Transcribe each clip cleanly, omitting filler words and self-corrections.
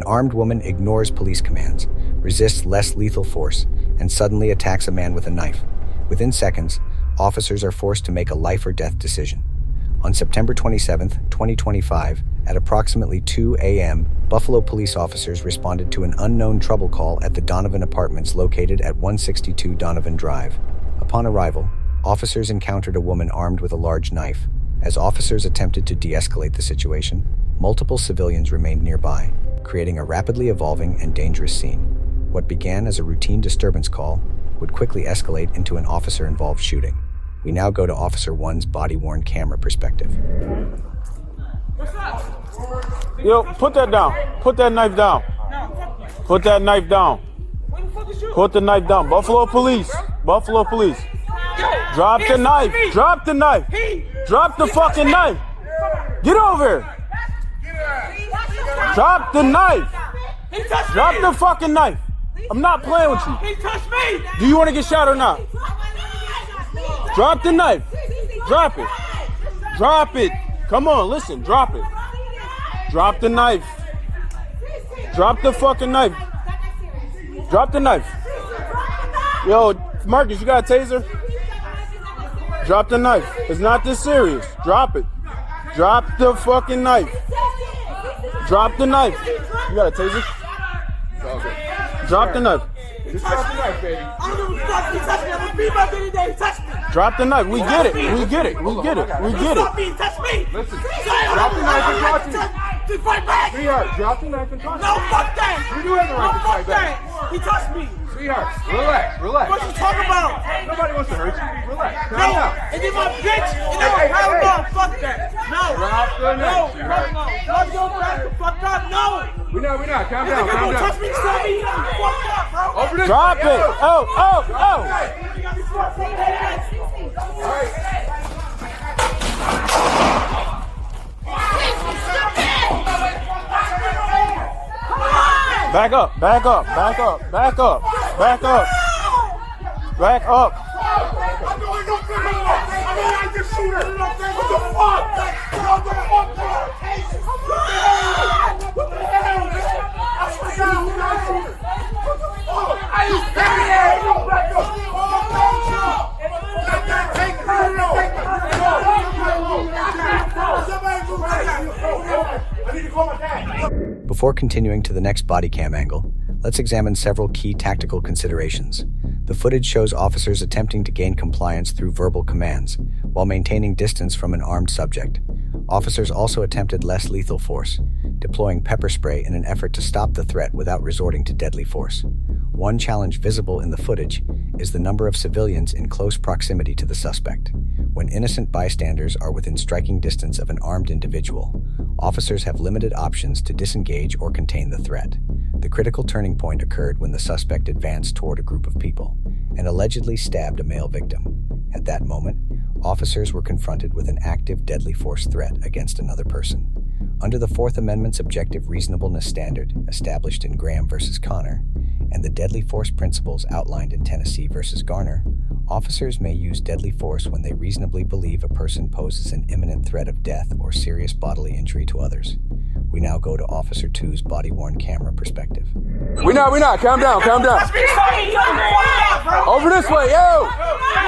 armed woman ignores police commands, resists less lethal force, and suddenly attacks a man with a knife. Within seconds, officers are forced to make a life-or-death decision. On September 27, 2025, at approximately 2 a.m., Buffalo police officers responded to an unknown trouble call at the Donovan Apartments located at 162 Donovan Drive. Upon arrival, officers encountered a woman armed with a large knife. As officers attempted to de-escalate the situation, multiple civilians remained nearby, creating a rapidly evolving and dangerous scene. What began as a routine disturbance call would quickly escalate into an officer-involved shooting. We now go to Officer 1's body-worn camera perspective. Yo, put that down. Put that knife down. Put that knife down. Put the knife down. Buffalo police. Buffalo police. Drop the knife. Drop the knife. Drop the fucking knife. Get over here. Drop the knife. Drop the fucking knife. I'm not playing with you. He touched me. Do you want to get shot or not? Drop the knife. Drop it. Drop it. Come on, listen. Drop it. Drop the knife. Drop the fucking knife. Drop the knife. Yo, Marcus, you got a taser? Drop the knife. It's not this serious. Drop it. Drop the fucking knife. Drop the knife. You got a taser? Drop the knife. Just drop the knife, baby. I don't give a fuck. He touched me. I'm gonna beat my baby day. He touched me. Drop the knife. We get it. We get it. We get it. We get it. He touched me. Listen, drop the knife and talk to me. Just fight back. Sweetheart, drop the knife and talk to me. No, fuck that. You do have the right to fight back. He touched me. Sweetheart, relax, relax. What you talking about? Nobody wants to hurt you. Relax. No, Calm down. and then my bitch. And then hell no, fuck that. No. Drop the No, knife, no, sweetheart. no. Fuck your back the fuck up. No. We're not. Calm down, If calm you down. touch me, stop me. You got me fucked up, bro. Over this Drop way, it. yo. Oh, oh, oh. You got me fucked up. All right. Back up. Back up. Back up. Back up. Back up. Back up. Before continuing to the next body cam angle, let's examine several key tactical considerations. The footage shows officers attempting to gain compliance through verbal commands, while maintaining distance from an armed subject. Officers also attempted less lethal force, deploying pepper spray in an effort to stop the threat without resorting to deadly force. One challenge visible in the footage is the number of civilians in close proximity to the suspect. When innocent bystanders are within striking distance of an armed individual, officers have limited options to disengage or contain the threat. The critical turning point occurred when the suspect advanced toward a group of people and allegedly stabbed a male victim. At that moment, officers were confronted with an active deadly force threat against another person. Under the Fourth Amendment's objective reasonableness standard, established in Graham v. Connor, and the deadly force principles outlined in Tennessee v. Garner, officers may use deadly force when they reasonably believe a person poses an imminent threat of death or serious bodily injury to others. We now go to Officer 2's body-worn camera perspective. We're not. Calm down. Over this way, yo.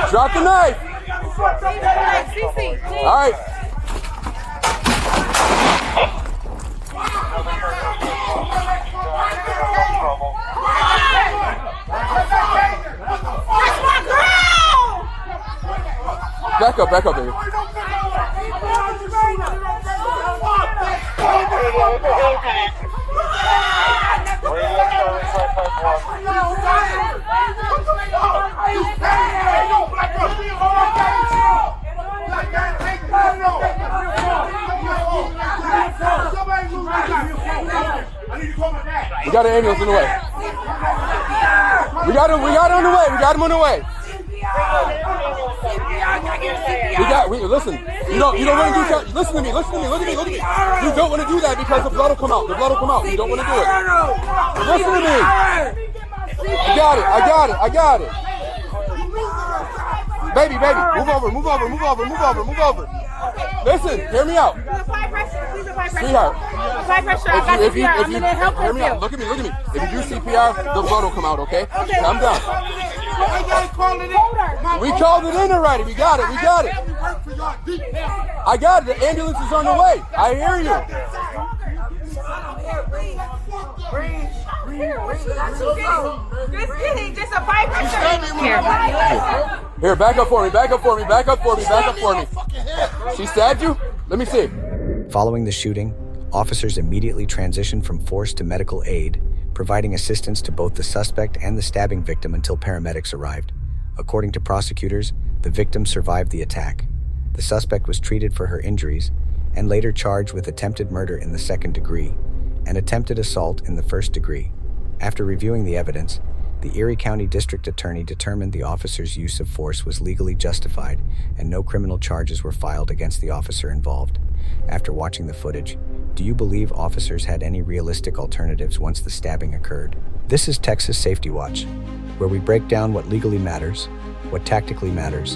Drop the knife. All right. Back up, baby. We got an ambulance on the way. We got him on the way. Listen. You don't want to do that. Listen to me. Look at me. You don't want to do that because the blood will come out. You don't want to do it. Listen to me. I got it. Baby, move over. Listen, hear me out. Apply pressure. Please apply pressure. Sweetheart. Apply pressure. I got CPR. I'm gonna help hear me out. you. Look at me. If you do CPR, the blood will come out, okay? Calm down. We called it in already. We got it. I got it. The ambulance is on the way. I hear you. Just kidding. Just apply pressure. Here, back up for me. She stabbed you? Let me see. Following the shooting, officers immediately transitioned from force to medical aid, providing assistance to both the suspect and the stabbing victim until paramedics arrived. According to prosecutors, the victim survived the attack. The suspect was treated for her injuries and later charged with attempted murder in the second degree and attempted assault in the first degree. After reviewing the evidence, the Erie County District Attorney determined the officer's use of force was legally justified and no criminal charges were filed against the officer involved. After watching the footage, do you believe officers had any realistic alternatives once the stabbing occurred? This is Texas Safety Watch, where we break down what legally matters, what tactically matters,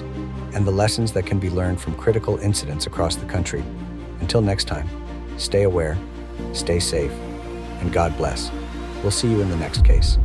and the lessons that can be learned from critical incidents across the country. Until next time, stay aware, stay safe, and God bless. We'll see you in the next case.